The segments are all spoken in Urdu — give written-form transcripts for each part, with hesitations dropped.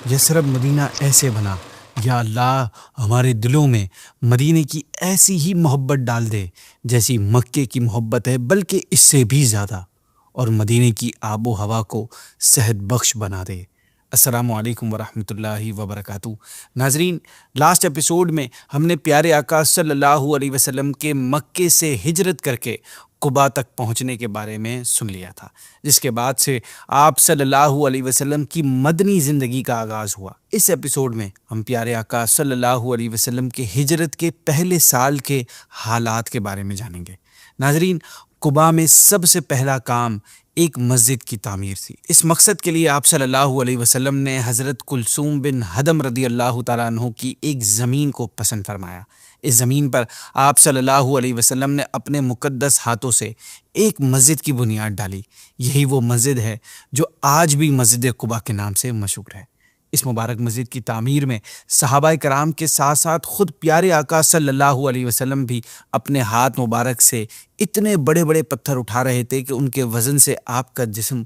یثرب مدینہ ایسے بنا، یا اللہ ہمارے دلوں میں مدینے کی ایسی ہی محبت ڈال دے جیسی مکے کی محبت ہے، بلکہ اس سے بھی زیادہ، اور مدینے کی آب و ہوا کو صحت بخش بنا دے۔ السلام علیکم ورحمۃ اللہ وبرکاتہ۔ ناظرین، لاسٹ ایپیسوڈ میں ہم نے پیارے آقا صلی اللہ علیہ وسلم کے مکے سے ہجرت کر کے قباء تک پہنچنے کے بارے میں سن لیا تھا، جس کے بعد سے آپ صلی اللہ علیہ وسلم کی مدنی زندگی کا آغاز ہوا۔ اس ایپیسوڈ میں ہم پیارے آقا صلی اللہ علیہ وسلم کے ہجرت کے پہلے سال کے حالات کے بارے میں جانیں گے۔ ناظرین، قباء میں سب سے پہلا کام ایک مسجد کی تعمیر تھی۔ اس مقصد کے لیے آپ صلی اللہ علیہ وسلم نے حضرت کلثوم بن ہدم رضی اللہ تعالیٰ عنہ کی ایک زمین کو پسند فرمایا۔ اس زمین پر آپ صلی اللہ علیہ وسلم نے اپنے مقدس ہاتھوں سے ایک مسجد کی بنیاد ڈالی۔ یہی وہ مسجد ہے جو آج بھی مسجد قباء کے نام سے مشہور ہے۔ اس مبارک مسجد کی تعمیر میں صحابہ کرام کے ساتھ ساتھ خود پیارے آقا صلی اللہ علیہ وسلم بھی اپنے ہاتھ مبارک سے اتنے بڑے بڑے پتھر اٹھا رہے تھے کہ ان کے وزن سے آپ کا جسم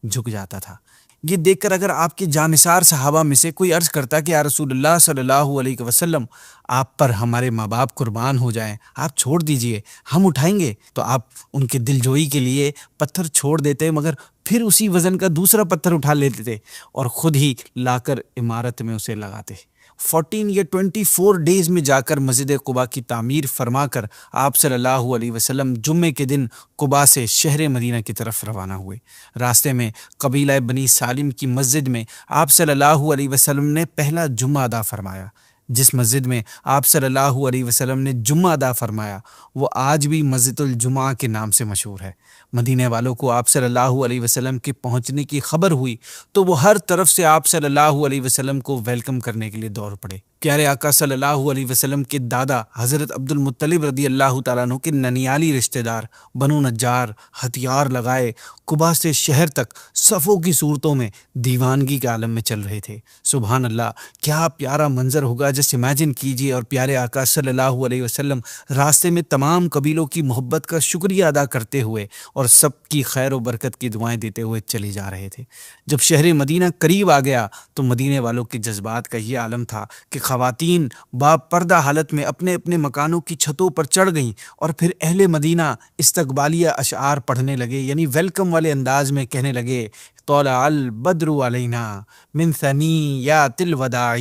جھک جاتا تھا۔ یہ دیکھ کر اگر آپ کے جانثار صحابہ میں سے کوئی عرض کرتا کہ یا رسول اللہ صلی اللہ علیہ وسلم، آپ پر ہمارے ماں باپ قربان ہو جائیں، آپ چھوڑ دیجئے، ہم اٹھائیں گے، تو آپ ان کے دل جوئی کے لیے پتھر چھوڑ دیتے، مگر پھر اسی وزن کا دوسرا پتھر اٹھا لیتے تھے اور خود ہی لا کر عمارت میں اسے لگاتے۔ 14 یا 24 ڈیز میں جا کر مسجد قباء کی تعمیر فرما کر آپ صلی اللہ علیہ وسلم جمعے کے دن قباء سے شہر مدینہ کی طرف روانہ ہوئے۔ راستے میں قبیلہ بنی سالم کی مسجد میں آپ صلی اللہ علیہ وسلم نے پہلا جمعہ ادا فرمایا۔ جس مسجد میں آپ صلی اللہ علیہ وسلم نے جمعہ ادا فرمایا وہ آج بھی مسجد الجمعہ کے نام سے مشہور ہے۔ مدینے والوں کو آپ صلی اللہ علیہ وسلم کے پہنچنے کی خبر ہوئی تو وہ ہر طرف سے آپ صلی اللہ علیہ وسلم کو ویلکم کرنے کے لیے دوڑ پڑے۔ پیارے آقا صلی اللہ علیہ وسلم کے دادا حضرت عبد المطلب رضی اللہ تعالیٰ عنہ کے ننیالی رشتہ دار بنو نجار ہتھیار لگائے قباء سے شہر تک صفوں کی صورتوں میں دیوانگی کے عالم میں چل رہے تھے۔ سبحان اللہ، کیا پیارا منظر ہوگا، جسٹ امیجن کیجئے۔ اور پیارے آقا صلی اللہ علیہ وسلم راستے میں تمام قبیلوں کی محبت کا شکریہ ادا کرتے ہوئے اور سب کی خیر و برکت کی دعائیں دیتے ہوئے چلے جا رہے تھے۔ جب شہر مدینہ قریب آ گیا تو مدینے والوں کے جذبات کا یہ عالم تھا کہ خواتین باپردہ حالت میں اپنے اپنے مکانوں کی چھتوں پر چڑھ گئیں اور پھر اہل مدینہ استقبالیہ اشعار پڑھنے لگے، یعنی ویلکم والے انداز میں کہنے لگے، طلع البدر علینا من ثنیات الوداع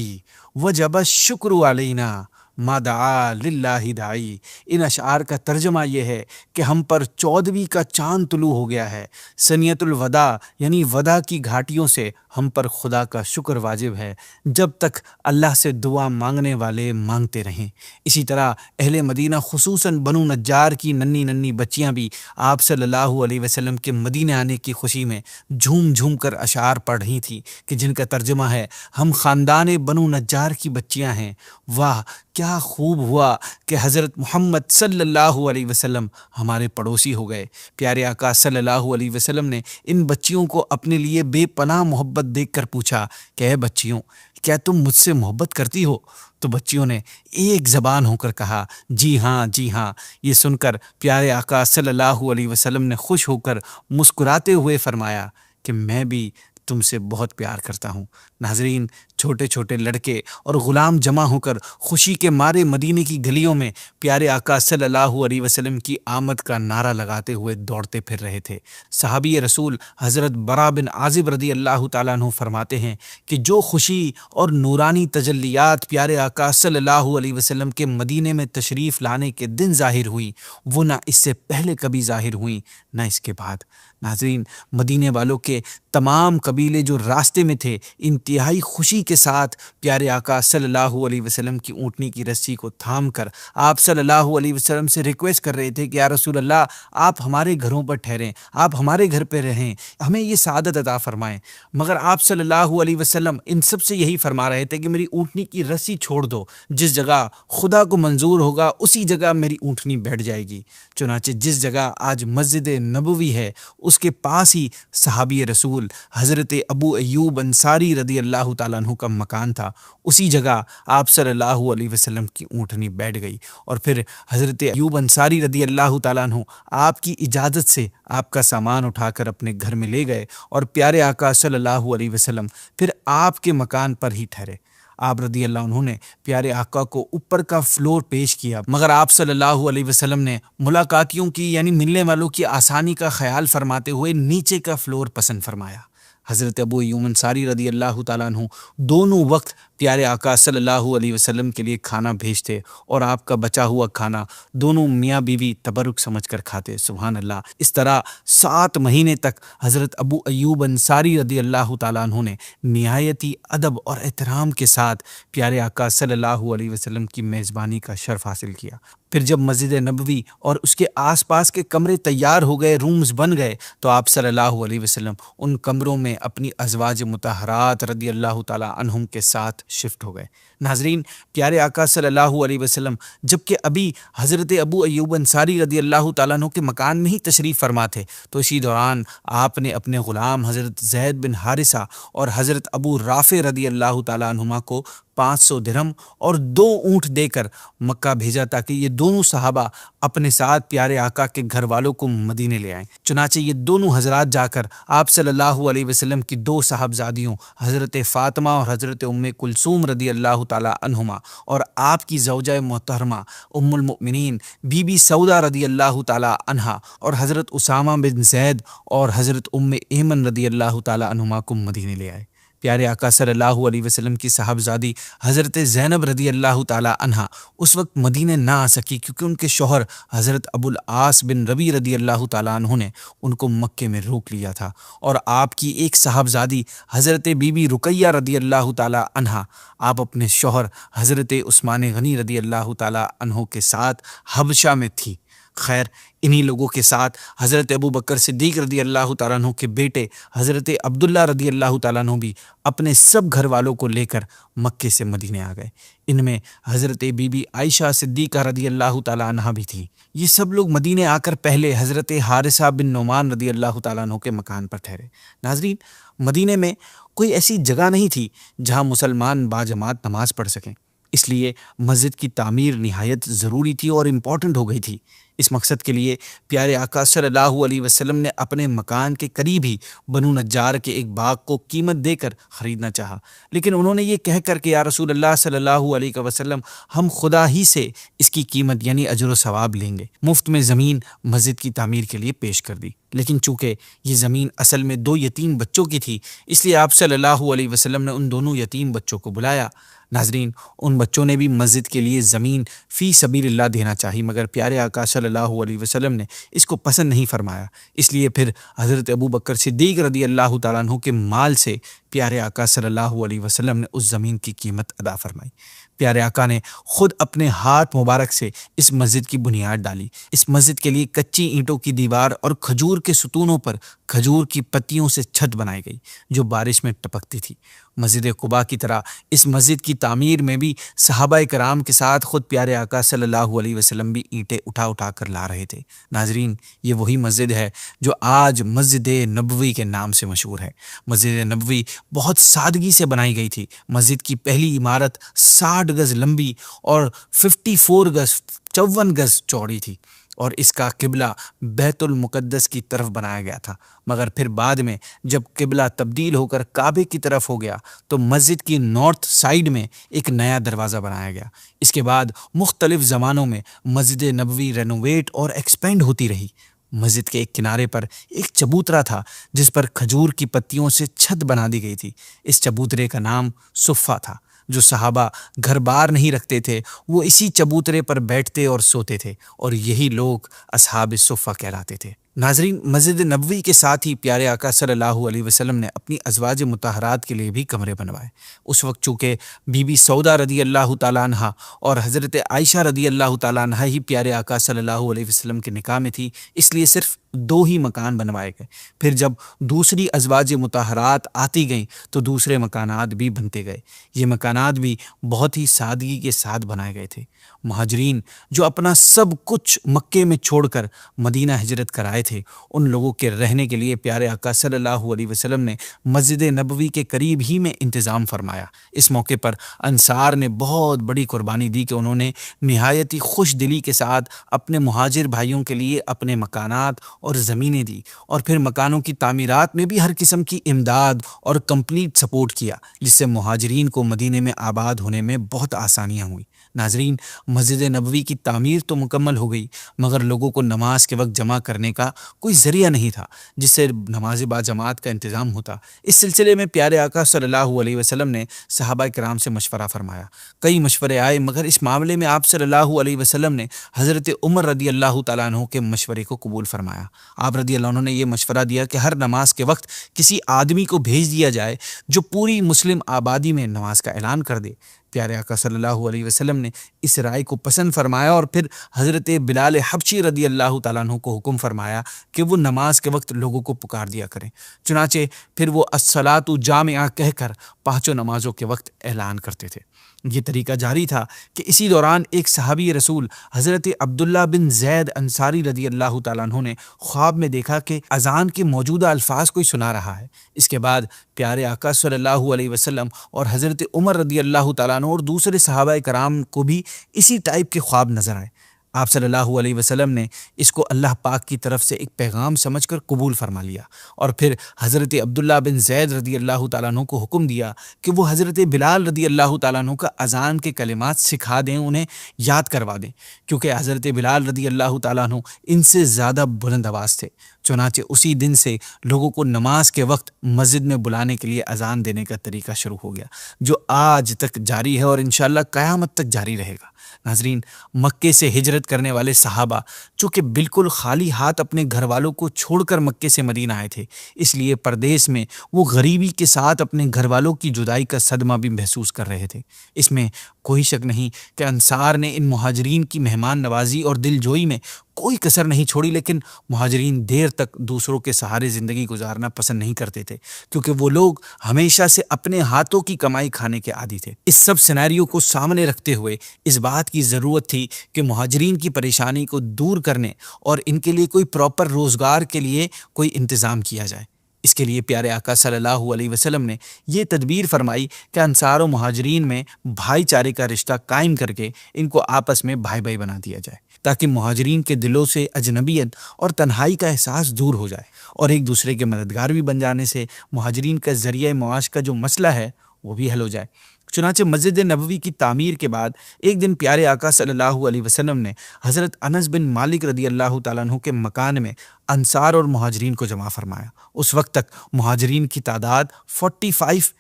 وجب الشکر علینا ما دعا للہ داعی۔ ان اشعار کا ترجمہ یہ ہے کہ ہم پر 14ویں کا چاند طلوع ہو گیا ہے، ثنیۃ الوداع یعنی وداع کی گھاٹیوں سے ہم پر خدا کا شکر واجب ہے، جب تک اللہ سے دعا مانگنے والے مانگتے رہیں۔ اسی طرح اہل مدینہ خصوصاً بنو نجار کی ننھی ننھی بچیاں بھی آپ صلی اللہ علیہ وسلم کے مدینہ آنے کی خوشی میں جھوم جھوم کر اشعار پڑھ رہی تھیں کہ جن کا ترجمہ ہے، ہم خاندان بنو نجار کی بچیاں ہیں، واہ کیا خوب ہوا کہ حضرت محمد صلی اللہ علیہ وسلم ہمارے پڑوسی ہو گئے۔ پیارے آقا صلی اللہ علیہ وسلم نے ان بچیوں کو اپنے لیے بے پناہ محبت دیکھ کر پوچھا کہ اے بچیوں، کیا تم مجھ سے محبت کرتی ہو؟ تو بچیوں نے ایک زبان ہو کر کہا، جی ہاں جی ہاں۔ یہ سن کر پیارے آقا صلی اللہ علیہ وسلم نے خوش ہو کر مسکراتے ہوئے فرمایا کہ میں بھی تم سے بہت پیار کرتا ہوں۔ ناظرین، چھوٹے چھوٹے لڑکے اور غلام جمع ہو کر خوشی کے مارے مدینے کی گلیوں میں پیارے آقا صلی اللہ علیہ وسلم کی آمد کا نعرہ لگاتے ہوئے دوڑتے پھر رہے تھے۔ صحابی رسول حضرت برا بن عازب رضی اللہ تعالیٰ عنہ فرماتے ہیں کہ جو خوشی اور نورانی تجلیات پیارے آقا صلی اللہ علیہ وسلم کے مدینے میں تشریف لانے کے دن ظاہر ہوئی وہ نہ اس سے پہلے کبھی ظاہر ہوئیں نہ اس کے بعد۔ ناظرین، مدینے والوں کے تمام قبیلے جو راستے میں تھے انتہائی خوشی کے ساتھ پیارے آقا صلی اللہ علیہ وسلم کی اونٹنی کی رسی کو تھام کر آپ صلی اللہ علیہ وسلم سے ریکویسٹ کر رہے تھے کہ یا رسول اللہ، آپ ہمارے گھروں پر ٹھہریں، آپ ہمارے گھر پہ رہیں، ہمیں یہ سعادت عطا فرمائیں۔ مگر آپ صلی اللہ علیہ وسلم ان سب سے یہی فرما رہے تھے کہ میری اونٹنی کی رسی چھوڑ دو، جس جگہ خدا کو منظور ہوگا اسی جگہ میری اونٹنی بیٹھ جائے گی۔ چنانچہ جس جگہ آج مسجد نبوی ہے اس کے پاس ہی صحابی رسول حضرت ابو ایوب انصاری رضی اللہ تعالیٰ عنہ کا مکان تھا اسی جگہ آپ صلی اللہ علیہ وسلم کی اونٹنی بیٹھ گئی، اور پھر حضرت ایوب انصاری رضی اللہ تعالیٰ عنہ آپ کی اجازت سے آپ کا سامان اٹھا کر اپنے گھر میں لے گئے، اور پیارے آقا صلی اللہ علیہ وسلم پھر آپ کے مکان پر ہی ٹھہرے۔ آپ رضی اللہ عنہ نے پیارے آقا کو اوپر کا فلور پیش کیا، مگر آپ صلی اللہ علیہ وسلم نے ملاقاتیوں کی یعنی ملنے والوں کی آسانی کا خیال فرماتے ہوئے نیچے کا فلور پسند فرمایا۔ حضرت ابو ایوب انصاری رضی اللہ تعالیٰ عنہ دونوں وقت پیارے آقا صلی اللہ علیہ وسلم کے لیے کھانا بھیجتے، اور آپ کا بچا ہوا کھانا دونوں میاں بیوی تبرک سمجھ کر کھاتے۔ سبحان اللہ۔ اس طرح 7 مہینے تک حضرت ابو ایوب انصاری رضی اللہ تعالیٰ عنہ نے نہایتی ادب اور احترام کے ساتھ پیارے آقا صلی اللہ علیہ وسلم کی میزبانی کا شرف حاصل کیا۔ پھر جب مسجد نبوی اور اس کے آس پاس کے کمرے تیار ہو گئے، رومز بن گئے، تو آپ صلی اللہ علیہ وسلم ان کمروں میں اپنی ازواج مطہرات رضی اللہ تعالیٰ عنہم کے ساتھ شفٹ ہو گئے۔ ناظرین، پیارے آقا صلی اللہ علیہ وسلم جبکہ ابھی حضرت ابو ایوب انصاری رضی اللہ تعالیٰ عنہ کے مکان میں ہی تشریف فرما تھے، تو اسی دوران آپ نے اپنے غلام حضرت زید بن حارثہ اور حضرت ابو رافع رضی اللہ تعالیٰ عنہما کو 500 درہم اور 2 اونٹ دے کر مکہ بھیجا تاکہ یہ دونوں صحابہ اپنے ساتھ پیارے آقا کے گھر والوں کو مدینے لے آئیں۔ چنانچہ یہ دونوں حضرات جا کر آپ صلی اللہ علیہ وسلم کی 2 صاحبزادیوں حضرت فاطمہ اور حضرت ام کلثوم رضی اللہ تعالی عنہما اور آپ کی زوجہ محترمہ ام المؤمنین بی بی سودا رضی اللہ تعالی عنہا اور حضرت اسامہ بن زید اور حضرت ام ایمن رضی اللہ تعالی عنہما کو مدینے لے آئے۔ پیارے آقا صلی اللہ علیہ وسلم کی صاحبزادی حضرت زینب رضی اللہ تعالی عنہا اس وقت مدینے نہ آ سکی کیونکہ ان کے شوہر حضرت ابو العاص بن ربیع رضی اللہ تعالی عنہ نے ان کو مکے میں روک لیا تھا، اور آپ کی ایک صاحبزادی حضرت بی بی رقیہ رضی اللہ تعالی عنہا آپ اپنے شوہر حضرت عثمان غنی رضی اللہ تعالی عنہ کے ساتھ حبشہ میں تھی۔ خیر، انہی لوگوں کے ساتھ حضرت ابو بکر صدیق رضی اللہ تعالیٰ عنہ کے بیٹے حضرت عبداللہ رضی اللہ تعالیٰ عنہ بھی اپنے سب گھر والوں کو لے کر مکے سے مدینے آ گئے۔ ان میں حضرت بی بی عائشہ صدیقہ رضی اللہ تعالیٰ عنہ بھی تھیں۔ یہ سب لوگ مدینے آ کر پہلے حضرت حارثہ بن نعمان رضی اللہ تعالیٰ عنہ کے مکان پر ٹھہرے۔ ناظرین، مدینے میں کوئی ایسی جگہ نہیں تھی جہاں مسلمان باجماعت نماز پڑھ سکیں، اس لیے مسجد کی تعمیر نہایت ضروری تھی اور امپورٹنٹ ہو گئی تھی۔ اس مقصد کے لیے پیارے آقا صلی اللہ علیہ وسلم نے اپنے مکان کے قریب ہی بنو نجار کے ایک باغ کو قیمت دے کر خریدنا چاہا، لیکن انہوں نے یہ کہہ کر کہ یا رسول اللہ صلی اللہ علیہ وسلم، ہم خدا ہی سے اس کی قیمت یعنی اجر و ثواب لیں گے، مفت میں زمین مسجد کی تعمیر کے لیے پیش کر دی۔ لیکن چونکہ یہ زمین اصل میں 2 یتیم بچوں کی تھی، اس لیے آپ صلی اللہ علیہ وسلم نے ان دونوں یتیم بچوں کو بلایا۔ ناظرین، ان بچوں نے بھی مسجد کے لیے زمین فی سبیل اللہ دینا چاہی، مگر پیارے آقا صلی اللہ علیہ وسلم نے اس کو پسند نہیں فرمایا، اس لیے پھر حضرت ابو بکر صدیق رضی اللہ تعالیٰ عنہ کے مال سے پیارے آقا صلی اللہ علیہ وسلم نے اس زمین کی قیمت ادا فرمائی۔ پیارے آقا نے خود اپنے ہاتھ مبارک سے اس مسجد کی بنیاد ڈالی۔ اس مسجد کے لیے کچی اینٹوں کی دیوار اور کھجور کے ستونوں پر کھجور کی پتیوں سے چھت بنائی گئی جو بارش میں ٹپکتی تھی۔ مسجد قباء کی طرح اس مسجد کی تعمیر میں بھی صحابہ کرام کے ساتھ خود پیارے آقا صلی اللہ علیہ وسلم بھی اینٹیں اٹھا کر لا رہے تھے۔ ناظرین، یہ وہی مسجد ہے جو آج مسجد نبوی کے نام سے مشہور ہے۔ مسجد نبوی بہت سادگی سے بنائی گئی تھی۔ مسجد کی پہلی عمارت 60 گز لمبی اور 54 گز چوڑی تھی، اور اس کا قبلہ بیت المقدس کی طرف بنایا گیا تھا، مگر پھر بعد میں جب قبلہ تبدیل ہو کر کعبے کی طرف ہو گیا تو مسجد کی نارتھ سائیڈ میں ایک نیا دروازہ بنایا گیا۔ اس کے بعد مختلف زمانوں میں مسجد نبوی رینوویٹ اور ایکسپینڈ ہوتی رہی۔ مسجد کے ایک کنارے پر ایک چبوترا تھا جس پر کھجور کی پتیوں سے چھت بنا دی گئی تھی۔ اس چبوترے کا نام صفہ تھا۔ جو صحابہ گھر بار نہیں رکھتے تھے وہ اسی چبوترے پر بیٹھتے اور سوتے تھے، اور یہی لوگ اصحاب صفہ کہلاتے تھے۔ ناظرین، مسجد نبوی کے ساتھ ہی پیارے آقا صلی اللہ علیہ وسلم نے اپنی ازواج مطہرات کے لیے بھی کمرے بنوائے۔ اس وقت چونکہ بی بی سودا رضی اللہ تعالیٰ عنہ اور حضرت عائشہ رضی اللہ تعالیٰ عنہ ہی پیارے آقا صلی اللہ علیہ وسلم کے نکاح میں تھی، اس لیے صرف 2 ہی مکان بنوائے گئے۔ پھر جب دوسری ازواج مطہرات آتی گئیں تو دوسرے مکانات بھی بنتے گئے۔ یہ مکانات بھی بہت ہی سادگی کے ساتھ بنائے گئے تھے۔ مہاجرین جو اپنا سب کچھ مکے میں چھوڑ کر مدینہ ہجرت کرائے تھے ان لوگوں کے رہنے کے لیے پیارے آقا صلی اللہ علیہ وسلم نے مسجد نبوی کے قریب ہی میں انتظام فرمایا۔ اس موقع پر انصار نے بہت بڑی قربانی دی کہ انہوں نے نہایت ہی خوش دلی کے ساتھ اپنے مہاجر بھائیوں کے لیے اپنے مکانات اور زمینیں دی، اور پھر مکانوں کی تعمیرات میں بھی ہر قسم کی امداد اور کمپلیٹ سپورٹ کیا، جس سے مہاجرین کو مدینے میں آباد ہونے میں بہت آسانیاں ہوئیں۔ ناظرین، مسجد نبوی کی تعمیر تو مکمل ہو گئی، مگر لوگوں کو نماز کے وقت جمع کرنے کا کوئی ذریعہ نہیں تھا جس سے نماز با جماعت کا انتظام ہوتا۔ اس سلسلے میں پیارے آقا صلی اللہ علیہ وسلم نے صحابہ کرام سے مشورہ فرمایا۔ کئی مشورے آئے، مگر اس معاملے میں آپ صلی اللہ علیہ وسلم نے حضرت عمر رضی اللہ تعالیٰ عنہ کے مشورے کو قبول فرمایا۔ آپ رضی اللہ عنہ نے یہ مشورہ دیا کہ ہر نماز کے وقت کسی آدمی کو بھیج دیا جائے جو پوری مسلم آبادی میں نماز کا اعلان کر دے۔ پیارے آقا صلی اللہ علیہ وسلم نے اس رائے کو پسند فرمایا اور پھر حضرت بلال حبشی رضی اللہ تعالیٰ عنہ کو حکم فرمایا کہ وہ نماز کے وقت لوگوں کو پکار دیا کریں۔ چنانچہ پھر وہ الصلاۃ جامعہ کہہ کر پانچوں نمازوں کے وقت اعلان کرتے تھے۔ یہ طریقہ جاری تھا کہ اسی دوران ایک صحابی رسول حضرت عبداللہ بن زید انصاری رضی اللہ تعالیٰ عنہ نے خواب میں دیکھا کہ اذان کے موجودہ الفاظ کوئی سنا رہا ہے۔ اس کے بعد پیارے آقا صلی اللہ علیہ وسلم اور حضرت عمر رضی اللہ تعالیٰ عنہ اور دوسرے صحابہ کرام کو بھی اسی ٹائپ کے خواب نظر آئے۔ آپ صلی اللہ علیہ وسلم نے اس کو اللہ پاک کی طرف سے ایک پیغام سمجھ کر قبول فرما لیا، اور پھر حضرت عبداللہ بن زید رضی اللہ تعالیٰ عنہ کو حکم دیا کہ وہ حضرت بلال رضی اللہ تعالیٰ عنہ کا اذان کے کلمات سکھا دیں، انہیں یاد کروا دیں، کیونکہ حضرت بلال رضی اللہ تعالیٰ عنہ ان سے زیادہ بلند آواز تھے۔ چنانچہ اسی دن سے لوگوں کو نماز کے وقت مسجد میں بلانے کے لیے اذان دینے کا طریقہ شروع ہو گیا، جو آج تک جاری ہے اور انشاءاللہ قیامت تک جاری رہے گا۔ ناظرین، مکے سے ہجرت کرنے والے صحابہ چونکہ بالکل خالی ہاتھ اپنے گھر والوں کو چھوڑ کر مکے سے مدینہ آئے تھے، اس لیے پردیس میں وہ غریبی کے ساتھ اپنے گھر والوں کی جدائی کا صدمہ بھی محسوس کر رہے تھے۔ اس میں کوئی شک نہیں کہ انصار نے ان مہاجرین کی مہمان نوازی اور دل جوئی میں کوئی کسر نہیں چھوڑی، لیکن مہاجرین دیر تک دوسروں کے سہارے زندگی گزارنا پسند نہیں کرتے تھے، کیونکہ وہ لوگ ہمیشہ سے اپنے ہاتھوں کی کمائی کھانے کے عادی تھے۔ اس سب سیناریو کو سامنے رکھتے ہوئے اس بات کی ضرورت تھی کہ مہاجرین کی پریشانی کو دور کرنے اور ان کے لیے کوئی پراپر روزگار کے لیے کوئی انتظام کیا جائے۔ اس کے لیے پیارے آقا صلی اللہ علیہ وسلم نے یہ تدبیر فرمائی کہ انصار و مہاجرین میں بھائی چارے کا رشتہ قائم کر کے ان کو آپس میں بھائی بھائی بنا دیا جائے، تاکہ مہاجرین کے دلوں سے اجنبیت اور تنہائی کا احساس دور ہو جائے، اور ایک دوسرے کے مددگار بھی بن جانے سے مہاجرین کا ذریعہ معاش کا جو مسئلہ ہے وہ بھی حل ہو جائے۔ چنانچہ مسجد نبوی کی تعمیر کے بعد ایک دن پیارے آقا صلی اللہ علیہ وسلم نے حضرت انس بن مالک رضی اللہ تعالیٰ عنہ کے مکان میں انصار اور مہاجرین کو جمع فرمایا۔ اس وقت تک مہاجرین کی تعداد 50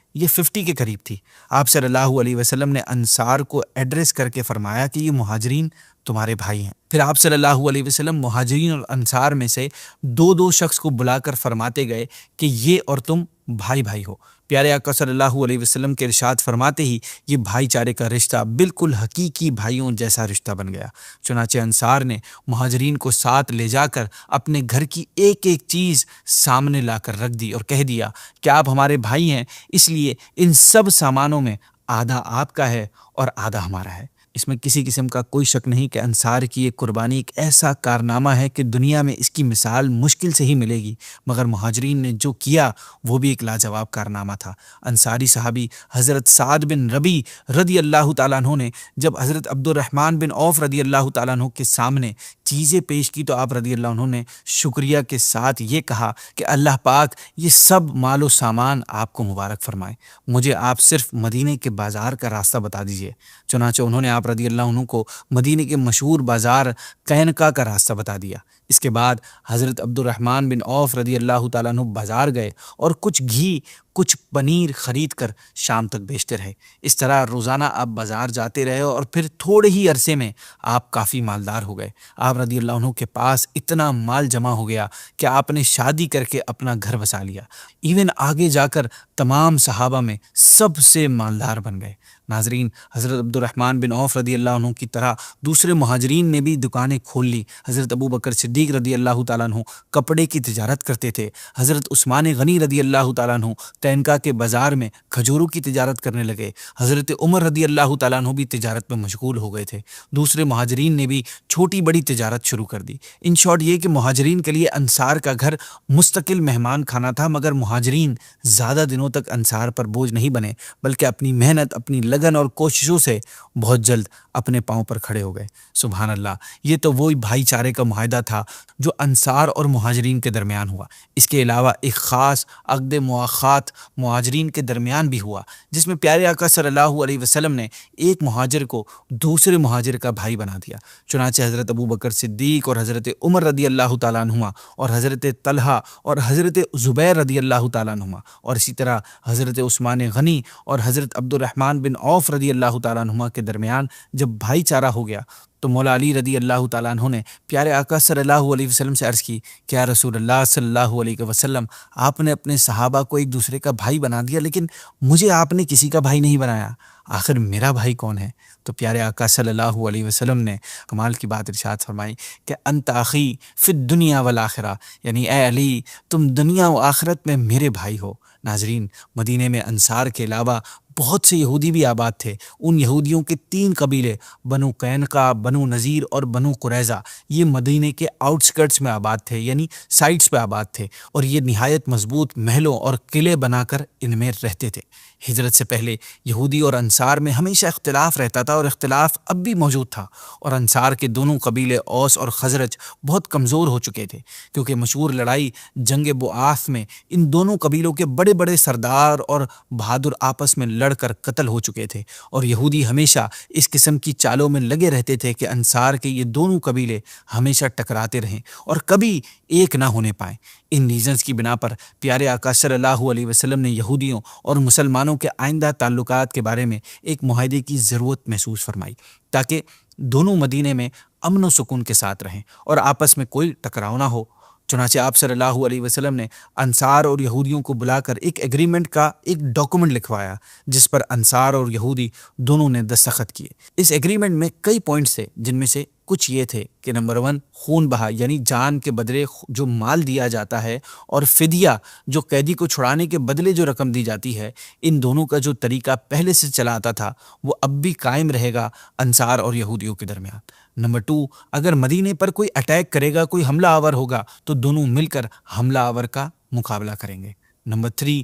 کے قریب تھی۔ آپ صلی اللہ علیہ وسلم نے انصار کو ایڈریس کر کے فرمایا کہ یہ مہاجرین تمہارے بھائی ہیں۔ پھر آپ صلی اللہ علیہ وسلم مہاجرین اور انصار میں سے دو شخص کو بلا کر فرماتے گئے کہ یہ اور تم بھائی بھائی ہو۔ پیارے آقا صلی اللہ علیہ وسلم کے ارشاد فرماتے ہی یہ بھائی چارے کا رشتہ بالکل حقیقی بھائیوں جیسا رشتہ بن گیا۔ چنانچہ انصار نے مہاجرین کو ساتھ لے جا کر اپنے گھر کی ایک ایک چیز سامنے لا کر رکھ دی اور کہہ دیا کہ آپ ہمارے بھائی ہیں، اس لیے ان سب سامانوں میں آدھا آپ کا ہے اور آدھا ہمارا ہے۔ اس میں کسی قسم کا کوئی شک نہیں کہ انصار کی یہ قربانی ایک ایسا کارنامہ ہے کہ دنیا میں اس کی مثال مشکل سے ہی ملے گی، مگر مہاجرین نے جو کیا وہ بھی ایک لاجواب کارنامہ تھا۔ انصاری صحابی حضرت سعد بن ربی رضی اللہ تعالیٰ عنہ نے جب حضرت عبد الرحمن بن عوف رضی اللہ تعالیٰ عنہ کے سامنے چیزیں پیش کی تو آپ رضی اللہ عنہ نے شکریہ کے ساتھ یہ کہا کہ اللہ پاک یہ سب مال و سامان آپ کو مبارک فرمائے، مجھے آپ صرف مدینے کے بازار کا راستہ بتا دیجیے۔ چنانچہ انہوں نے آپ رضی اللہ عنہ کو مدینے کے مشہور بازار قینقاع کا راستہ بتا دیا۔ اس کے بعد حضرت عبد الرحمن بن عوف رضی اللہ تعالیٰ عنہ بازار گئے اور کچھ گھی کچھ پنیر خرید کر شام تک بیچتے رہے۔ اس طرح روزانہ آپ بازار جاتے رہے اور پھر تھوڑے ہی عرصے میں آپ کافی مالدار ہو گئے۔ آپ رضی اللہ عنہ کے پاس اتنا مال جمع ہو گیا کہ آپ نے شادی کر کے اپنا گھر بسا لیا۔ ایون آگے جا کر تمام صحابہ میں سب سے مالدار بن گئے۔ ناظرین، حضرت عبد الرحمن بن عوف رضی اللہ عنہ کی طرح دوسرے مہاجرین نے بھی دکانیں کھول لی۔ حضرت ابو بکر صدیق رضی اللہ تعالیٰ عنہ کپڑے کی تجارت کرتے تھے۔ حضرت عثمان غنی رضی اللہ تعالیٰ عنہ تینکا کے بازار میں کھجوروں کی تجارت کرنے لگے۔ حضرت عمر رضی اللہ تعالیٰ عنہ بھی تجارت میں مشغول ہو گئے تھے۔ دوسرے مہاجرین نے بھی چھوٹی بڑی تجارت شروع کر دی۔ ان شارٹ یہ کہ مہاجرین کے لیے انصار کا گھر مستقل مہمان کھانا تھا، مگر مہاجرین زیادہ دنوں تک انصار پر بوجھ نہیں بنے، بلکہ اپنی محنت، اپنی لگن اور کوششوں سے بہت جلد اپنے پاؤں پر کھڑے ہو گئے۔ سبحان اللہ، یہ تو وہی بھائی چارے کا معاہدہ تھا جو انصار اور مہاجرین کے درمیان ہوا۔ اس کے علاوہ ایک خاص عقد مواخات مہاجرین کے درمیان بھی ہوا، جس میں پیارے آقا صلی اللہ علیہ وسلم نے ایک مہاجر کو دوسرے مہاجر کا بھائی بنا دیا۔ چنانچہ حضرت ابو بکر صدیق اور حضرت عمر رضی اللہ تعالیٰ عنہما اور حضرت طلحہ اور حضرت زبیر رضی اللہ تعالیٰ عنہما اور اسی طرح حضرت عثمان غنی اور حضرت عبد الرحمن بن عوف رضی اللہ تعالیٰ عنہما کے درمیان جب بھائی چارہ ہو گیا تو مولا علی رضی اللہ تعالیٰ عنہ نے پیارے آقا صلی اللہ علیہ وسلم سے عرض کی کہ یا رسول اللہ صلی اللہ علیہ وسلم، آپ نے اپنے صحابہ کو ایک دوسرے کا بھائی بنا دیا، لیکن مجھے آپ نے کسی کا بھائی نہیں بنایا، آخر میرا بھائی کون ہے؟ تو پیارے آقا صلی اللہ علیہ وسلم نے کمال کی بات ارشاد فرمائی کہ انت اخی فی الدنیا والآخرہ، یعنی اے علی، تم دنیا و آخرت میں میرے بھائی ہو۔ ناظرین، مدینے میں انصار کے علاوہ بہت سے یہودی بھی آباد تھے۔ ان یہودیوں کے 3 قبیلے بنو قینقاع، بنو نذیر اور بنو قریظہ، یہ مدینے کے آؤٹ سکرٹس میں آباد تھے، یعنی سائٹس پہ آباد تھے، اور یہ نہایت مضبوط محلوں اور قلعے بنا کر ان میں رہتے تھے۔ ہجرت سے پہلے یہودی اور انصار میں ہمیشہ اختلاف رہتا تھا، اور اختلاف اب بھی موجود تھا، اور انصار کے دونوں قبیلے اوس اور خزرج بہت کمزور ہو چکے تھے، کیونکہ مشہور لڑائی جنگ بعاث میں ان دونوں قبیلوں کے بڑے بڑے سردار اور بہادر آپس میں لڑ کر قتل ہو چکے تھے، اور یہودی ہمیشہ اس قسم کی چالوں میں لگے رہتے تھے کہ انصار کے یہ دونوں قبیلے ہمیشہ ٹکراتے رہیں اور کبھی ایک نہ ہونے پائیں۔ ان ریزنز کی بنا پر پیارے آقا صلی اللہ علیہ وسلم نے یہودیوں اور مسلمانوں کے آئندہ تعلقات کے بارے میں ایک معاہدے کی ضرورت محسوس فرمائی، تاکہ دونوں مدینے میں امن و سکون کے ساتھ رہیں اور آپس میں کوئی ٹکراؤ نہ ہو۔ چنانچہ آپ صلی اللہ علیہ وسلم نے انصار اور یہودیوں کو بلا کر ایک ایگریمنٹ کا ایک ڈاکومنٹ لکھوایا، جس پر انصار اور یہودی دونوں نے دستخط کیے۔ اس ایگریمنٹ میں کئی پوائنٹس تھے، جن میں سے کچھ یہ تھے کہ نمبر 1، خون بہا، یعنی جان کے بدلے جو مال دیا جاتا ہے، اور فدیہ جو قیدی کو چھڑانے کے بدلے جو رقم دی جاتی ہے، ان دونوں کا جو طریقہ پہلے سے چلا آتا تھا وہ اب بھی قائم رہے گا انصار اور یہودیوں کے درمیان۔ نمبر 2، اگر مدینے پر کوئی اٹیک کرے گا، کوئی حملہ آور ہوگا، تو دونوں مل کر حملہ آور کا مقابلہ کریں گے۔ نمبر 3،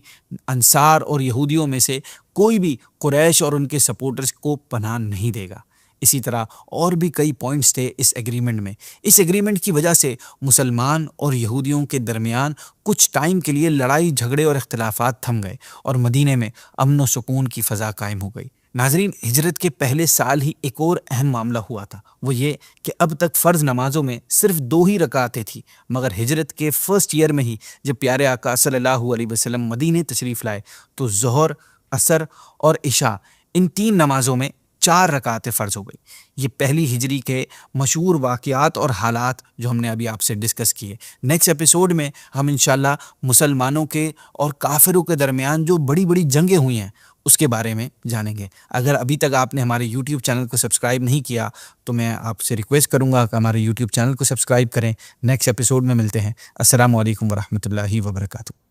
انصار اور یہودیوں میں سے کوئی بھی قریش اور ان کے سپورٹرز کو پناہ نہیں دے گا۔ اسی طرح اور بھی کئی پوائنٹس تھے اس ایگریمنٹ میں۔ اس ایگریمنٹ کی وجہ سے مسلمان اور یہودیوں کے درمیان کچھ ٹائم کے لیے لڑائی جھگڑے اور اختلافات تھم گئے، اور مدینے میں امن و سکون کی فضا قائم ہو گئی۔ ناظرین، ہجرت کے پہلے سال ہی ایک اور اہم معاملہ ہوا تھا، وہ یہ کہ اب تک فرض نمازوں میں صرف 2 ہی رکعتیں تھیں، مگر ہجرت کے فرسٹ ایئر میں ہی جب پیارے آقا صلی اللہ علیہ وسلم مدینے تشریف لائے تو ظہر، عصر اور عشاء، ان 3 نمازوں میں 4 رکعتیں فرض ہو گئی۔ یہ پہلی ہجری کے مشہور واقعات اور حالات جو ہم نے ابھی آپ سے ڈسکس کیے۔ نیکسٹ ایپیسوڈ میں ہم انشاءاللہ مسلمانوں کے اور کافروں کے درمیان جو بڑی بڑی جنگیں ہوئی ہیں اس کے بارے میں جانیں گے۔ اگر ابھی تک آپ نے ہمارے یوٹیوب چینل کو سبسکرائب نہیں کیا تو میں آپ سے ریکویسٹ کروں گا کہ ہمارے یوٹیوب چینل کو سبسکرائب کریں۔ نیکسٹ ایپیسوڈ میں ملتے ہیں۔ السلام علیکم ورحمۃ اللہ وبرکاتہ۔